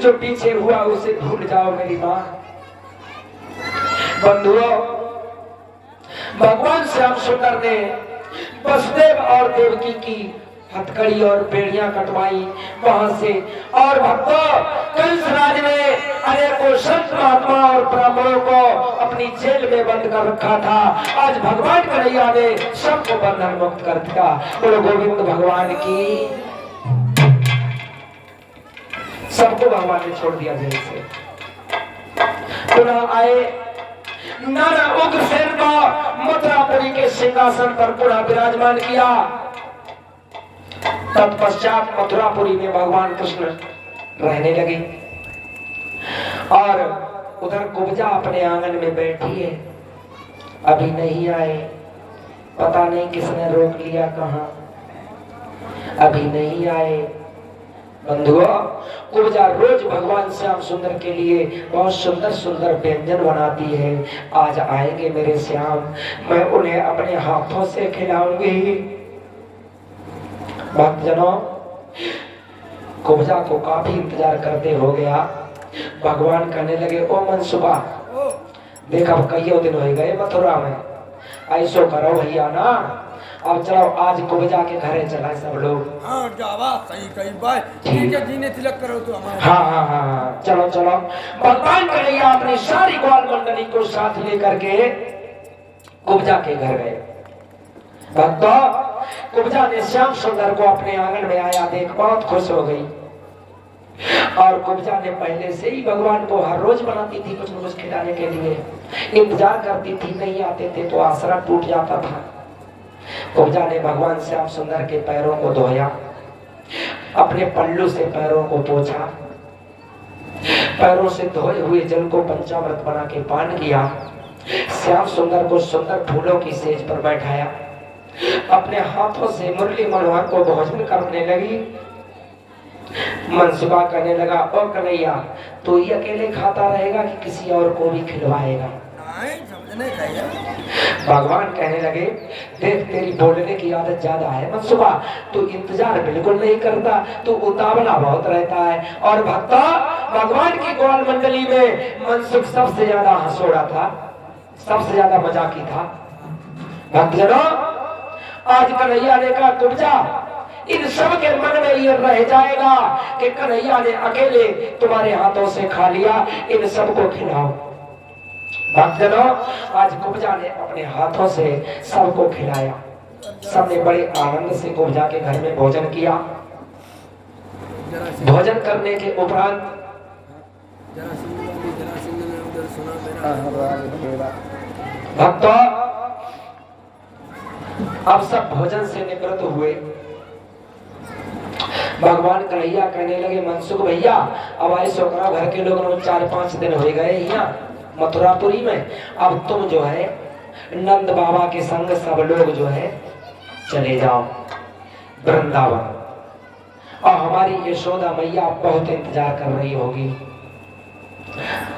जो पीछे हुआ उसे भूल जाओ मेरी माँ। बंधुओं, भगवान श्याम सुंदर ने वसुदेव और देवकी की हथकड़ी और बेड़ियां कटवाई वहां से। और भक्तों, कंसराज ने अनेकों संत महात्मा और ब्राह्मणों को अपनी जेल में बंद कर रखा था। आज भगवान कन्हैया ने सबको बंधन मुक्त कर दिया। बोलो गोविंद भगवान की। सबको भगवान ने छोड़ दिया जेल से। पुनः आए नाना उग्रसेन को मथुरापुरी के सिंहासन पर पुनः विराजमान किया। तत्पश्चात मथुरापुरी में भगवान कृष्ण रहने लगे और उधर कुब्जा अपने आंगन में बैठी है। अभी नहीं आए, पता नहीं किसने रोक लिया, कहां अभी नहीं आए। बंधुओं, कुब्जा रोज भगवान श्याम सुंदर के लिए बहुत सुंदर सुंदर व्यंजन बनाती है। आज आएंगे मेरे श्याम, मैं उन्हें अपने हाथों से खिलाऊंगी। भक्तजनों, कुब्जा को काफी इंतजार करते हो गया। भगवान कहने लगे, ओ मनसुबा, देख अब कई दिन हो गए मथुरा में, ऐसो करो भैया ना, अब चलो आज कुब्जा के घरे चला सब लोग। हाँ जावा, सही कही बात, ठीक है, जीने तिलक करो तो हमारे। हाँ हाँ हाँ हाँ, चलो चलो। भगवान कन्हैया अपनी सारी ग्वाल मंडली को साथ लेकर के कुब्जा के घर गए। भक्तों, कुब्जा ने श्याम सुंदर को अपने आंगन में आया देख बहुत खुश हो गई। और कुब्जा ने पहले से ही भगवान को हर रोज बनाती थी कुछ न कुछ खिलाने के लिए, इंतजार करती थी, नहीं आते थे तो आसरा टूट जाता था। कुब्जा ने भगवान श्याम सुंदर के पैरों को धोया, अपने पल्लू से पैरों को पोंछा, पैरों से धोए हुए जल को पंचामृत बना के पान किया। श्याम सुंदर को सुंदर फूलों की सेज पर बैठाया, अपने हाथों से मुरली मनोहर को भोजन करने लगी। मनसुबा कहने लगा, ओ कन्हैया, तू ही अकेले खाता रहेगा कि किसी और को भी खिलवाएगा? भगवान कहने लगे, देख तेरी बोलने की आदत ज्यादा है मनसुबा, तू इंतजार बिल्कुल नहीं करता, तू उतावला बहुत रहता है। और भक्ता, भगवान की ग्वाल मंडली में मनसुख सबसे ज्यादा हंसोड़ा था, सबसे ज्यादा मजाकी था। भक्तजनों, आज कन्हैया ने कहा, कुब्जा, इन सब के मन में ये रह जाएगा कि कन्हैया ने अकेले तुम्हारे हाथों से खा लिया, इन सबको खिलाओ। भक्तजनों, आज कुब्जा ने अपने हाथों से सबको खिलाया। सबने बड़े आनंद से कुब्जा के घर में भोजन किया। भोजन करने के उपरांत भक्तों, अब सब भोजन से निवृत्त हुए। भगवान कन्हैया कहने लगे, मनसुख भैया, अब आए सोकरा घर के लोग 4-5 दिन हो गए यहाँ मथुरापुरी में, अब तुम जो है नंद बाबा के संग सब लोग जो है चले जाओ वृंदावन, और हमारी यशोदा मैया बहुत इंतजार कर रही होगी,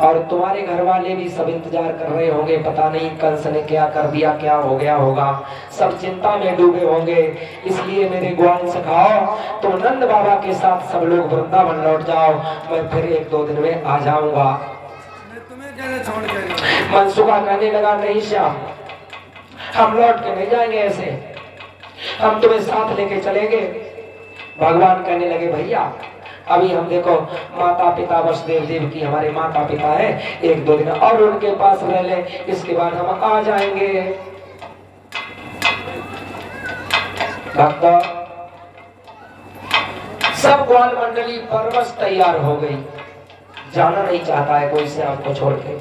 और तुम्हारे घर वाले भी सब इंतजार कर रहे होंगे, पता नहीं कंस ने क्या कर दिया, क्या हो गया होगा, सब चिंता में डूबे होंगे। इसलिए मेरे ग्वाल सिखाओ, तुम नंद बाबा के साथ सब लोग वृंदावन लौट जाओ, मैं फिर 1-2 दिन में आ जाऊंगा। मनसुखा कहने लगा, नहीं श्याम, हम लौट के नहीं जाएंगे ऐसे, हम तुम्हें साथ लेके चलेंगे। भगवान कहने लगे, भैया अभी हम देखो माता पिता वसुदेव देव की हमारे माता पिता है, 1-2 दिन और उनके पास रह ले, इसके बाद हम आ जाएंगे। भक्तों, सब ग्वाल मंडली परवश तैयार हो गई, जाना नहीं चाहता है कोई श्याम को छोड़ के।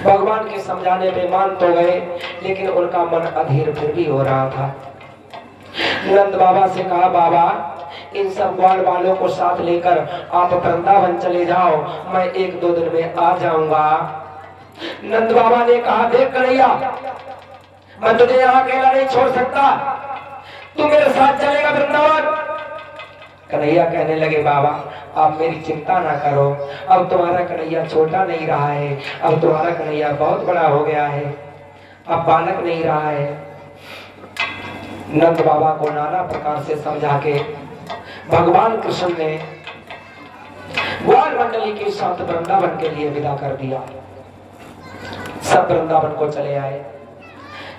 भगवान के समझाने पे मान तो गए, लेकिन उनका मन अधीर फिर भी हो रहा था। नंद बाबा से कहा, बाबा इन सब ग्वाल वालों को साथ लेकर आप वृंदावन चले जाओ, मैं 1-2 दिन में आ जाऊंगा। नंद बाबा ने कहा, देख कन्हैया, मैं तुझे यहाँ अकेला नहीं छोड़ सकता, तू मेरे साथ चलेगा वृंदावन? कन्हैया कहने लगे, बाबा आप मेरी चिंता ना करो, अब तुम्हारा कन्हैया छोटा नहीं रहा है, अब तुम्हारा कन्हैया बहुत बड़ा हो गया है, अब बालक नहीं रहा है। नंद बाबा को नाना प्रकार से समझा के भगवान कृष्ण ने ग्वाल मंडली के साथ वृंदावन के लिए विदा कर दिया। सब वृंदावन को चले आए।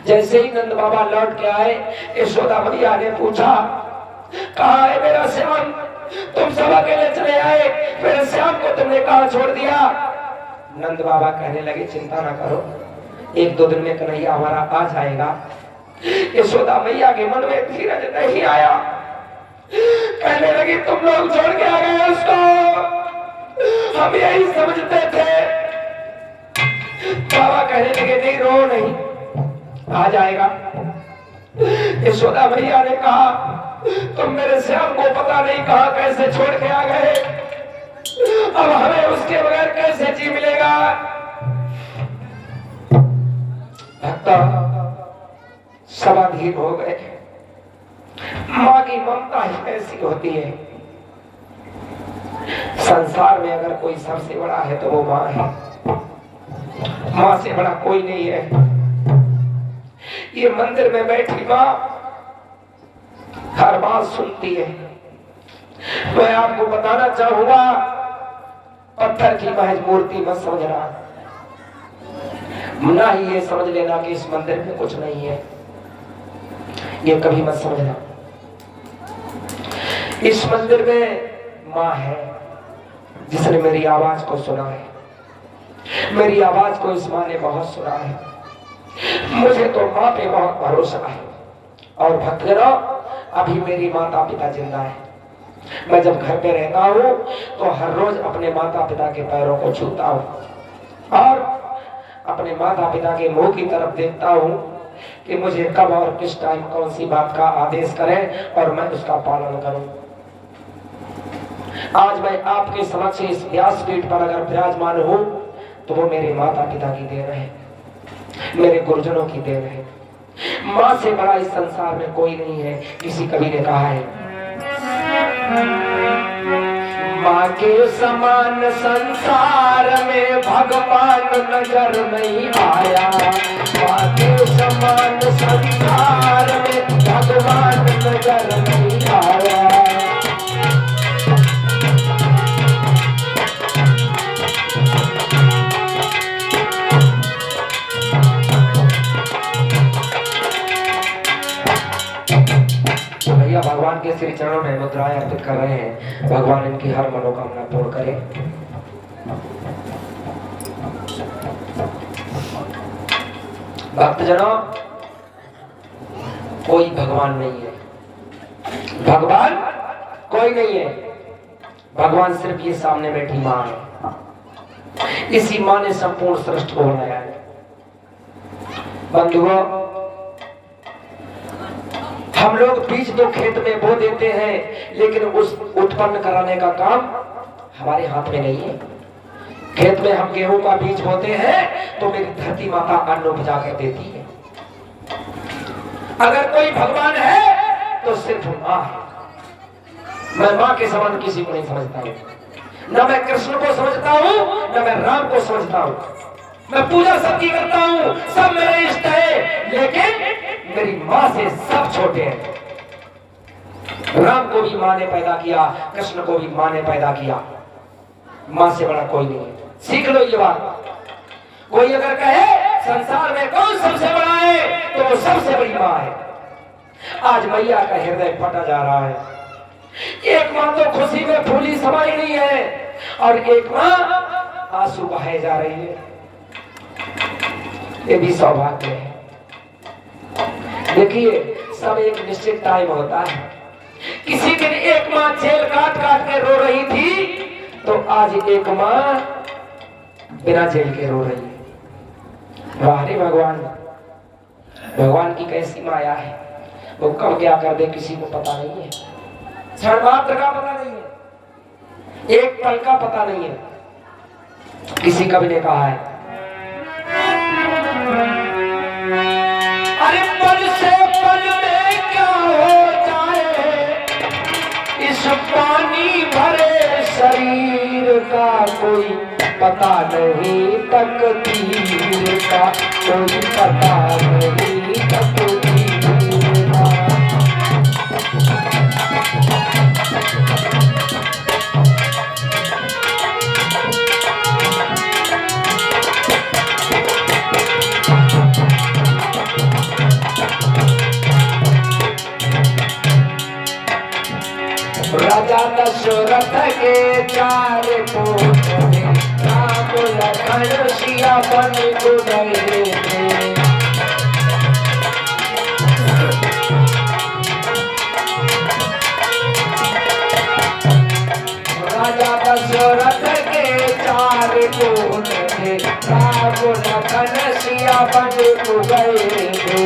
जैसे ही नंद बाबा लौट के आए, यशोदा मैया ने पूछा, कहाँ है मेरा श्याम? तुम सब अकेले चले आए, मेरे श्याम को तुमने कहाँ छोड़ दिया? नंद बाबा कहने लगे, चिंता ना करो, 1-2 दिन में कन्हैया हमारा आ जाएगा। यशोदा मैया के मन में धीरज नहीं आया, कहने लगी, तुम लोग छोड़ के आ गए उसको, हम यही समझते थे। बाबा कहने लगे, नहीं रो नहीं, आ जाएगा। यशोदा मैया ने कहा, तुम मेरे श्याम को पता नहीं कहां कैसे छोड़ के आ गए, अब हमें उसके बगैर कैसे जी मिलेगा? भक्ता समाधीन हो गए। माँ की ममता ही ऐसी होती है। संसार में अगर कोई सबसे बड़ा है तो वो माँ है। माँ से बड़ा कोई नहीं है। ये मंदिर में बैठी माँ हर बात सुनती है। मैं आपको बताना चाहूंगा, पत्थर की महज मूर्ति मत समझना, ना ही ये समझ लेना कि इस मंदिर में कुछ नहीं है, ये कभी मत समझना। इस मंदिर में माँ है जिसने मेरी आवाज को सुना है। मेरी आवाज को इस माँ ने बहुत सुना है। मुझे तो माँ पे बहुत भरोसा है। और भक्तजनों, अभी मेरी माता पिता जिंदा है। मैं जब घर पे रहता हूँ तो हर रोज अपने माता पिता के पैरों को छूता हूँ और अपने माता पिता के मुंह की तरफ देखता हूँ कि मुझे कब और किस टाइम कौन सी बात का आदेश करें और मैं उसका पालन करूं। आज मैं आपके समक्ष इस व्यासपीठ पर अगर विराजमान हूं तो वो मेरे माता पिता की देन है, मेरे गुरुजनों की देन है। माँ से बड़ा इस संसार में कोई नहीं है। किसी कवि ने कहा है, माँ के समान संसार में भगवान नजर नहीं आया। माँ के समान संसार में भगवान नजर नहीं आया। भैया भगवान के श्री चरणों में मुद्राएं अर्पित कर रहे हैं। भगवान इनकी हर मनोकामना पूर्ण करे। भक्तजनों, कोई भगवान नहीं है। भगवान कोई नहीं है। भगवान सिर्फ ये सामने बैठी माँ है। इसी माँ ने संपूर्ण सृष्टि को बनाया है। बंधुओं, हम लोग बीज तो खेत में बो देते हैं, लेकिन उस उत्पन्न कराने का काम हमारे हाथ में नहीं है। खेत में हम गेहूं का बीज बोते हैं तो मेरी धरती माता अन्न उपजा कर देती है। अगर कोई भगवान है तो सिर्फ माँ है। मैं माँ के समान किसी को नहीं समझता हूँ। न मैं कृष्ण को समझता हूँ, न मैं राम को समझता हूँ। मैं पूजा सबकी करता हूँ, सब मेरे इष्ट है, लेकिन मेरी माँ से सब छोटे हैं। राम को भी माँ ने पैदा किया, कृष्ण को भी माँ ने पैदा किया। माँ से बड़ा कोई नहीं है। सीख लो ये बात। कोई अगर कहे संसार में कौन सबसे बड़ा है, तो वो सबसे बड़ी माँ है। आज मैया का हृदय फटा जा रहा है। एक माँ तो खुशी में फूली समाई नहीं है और एक माँ आंसू बहाए जा रही है। ये भी सौभाग्य है। देखिए, सब एक निश्चित टाइम होता है। किसी दिन एक माँ जेल काट काट के रो रही थी, तो आज एक माँ बिना जेल के रो रही है। वाह रे भगवान, भगवान की कैसी माया है। वो कब क्या कर दे किसी को पता नहीं है। क्षण मात्र का पता नहीं है, एक पल का पता नहीं है। किसी कवि ने कहा है, अरे पल से पल में क्या हो जाए, इस पानी भरे शरीर का कोई पता नहीं, तकदीर का कोई पता नहीं, तकदीर का। राजा दशरथ के 4 पुत्र राम लखन सिया बन गए थे। राजा दशरथ के 4 पुत्र थे राम लखन सिया बन गए थे।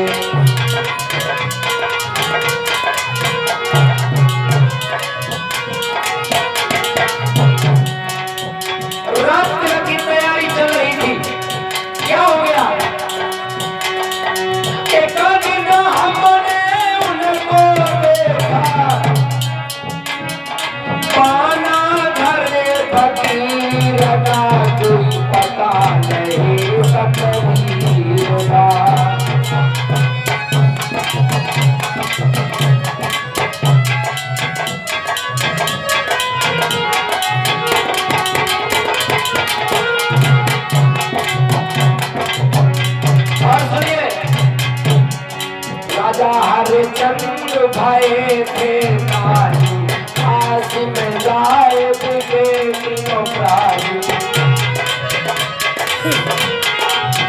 हरिचंद्र भय थे नारी आस में जाए बिके तीनों प्राणी।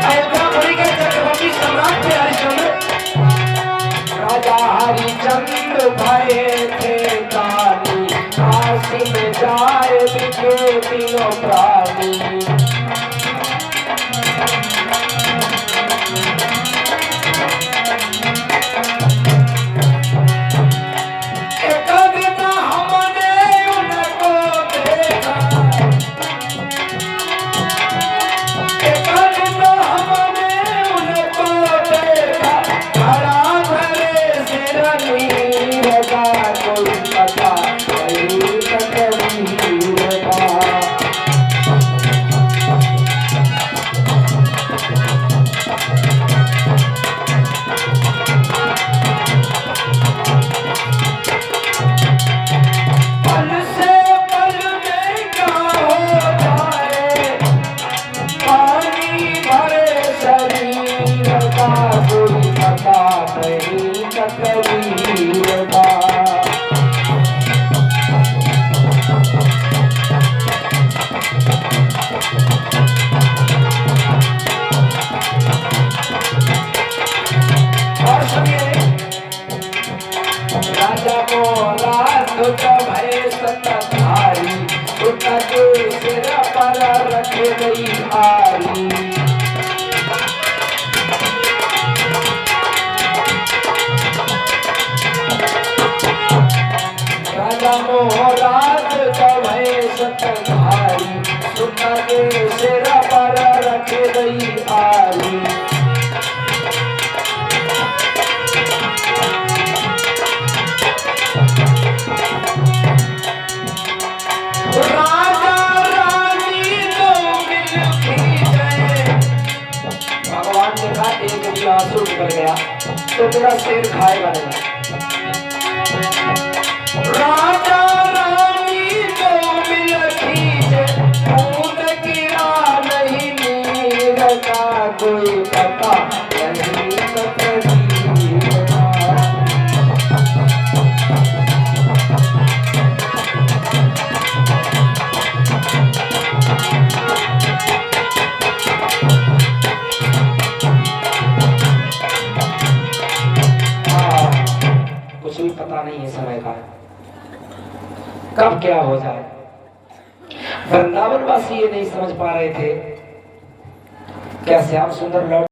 अयोध्यापुरी के चक्रवर्ती सम्राट थे हरिश्चंद्र। राजा हरिचंद्र भय थे नारी आस में जाए बिके तीनों प्राणी। राजा मोरा तुझ भय सतधारी उनके सिर पर रख गई आरी। राजा मोरा तुझ भय सतधारी उनके सिर पर रख गई आरी। एक भी आंसू निकल गया तो मेरा शेर खाएगा नहीं। राजा रानी को मिल खींचे खून गिरा नहीं नीर का कोई पता नहीं कतरी। कुछ भी पता नहीं है समय का, कब क्या हो जाए। वृंदावन वासी ये नहीं समझ पा रहे थे क्या श्याम सुंदर लौट